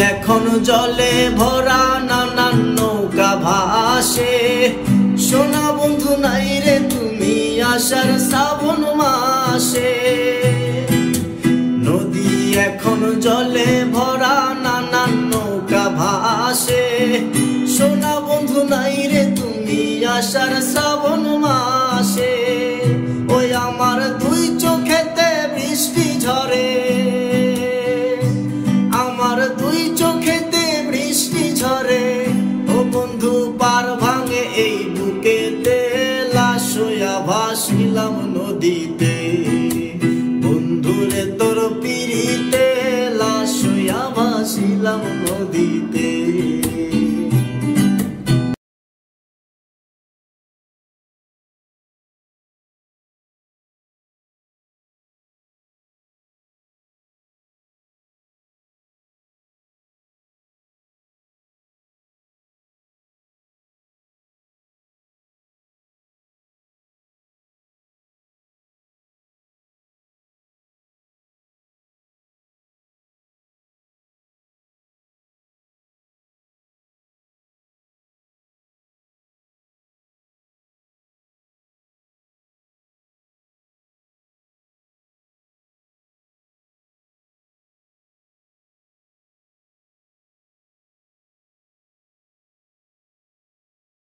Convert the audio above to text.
এখন জলে ভরা নানান নৌকা ভাসে, সোনা বন্ধু নাই রে তুমি আষাঢ় শ্রাবণ মাসে। নদী এখন জলে ভরা নানান নৌকা ভাসে, সোনা বন্ধু নাই রে তুমি আষাঢ় শ্রাবণ মাসে। ওই আমার দুই চোখেতে বৃষ্টি ঝরে, আমার দুই চোখেতে বৃষ্টি ঝরে। ও বন্ধু পার ভাঙে এই বুকেতে, লাশ হইয়া ভাসিলাম নদীতে। বন্ধুরে তোর পিড়িতে, লাশ হইয়া ভাসিলাম নদীতে।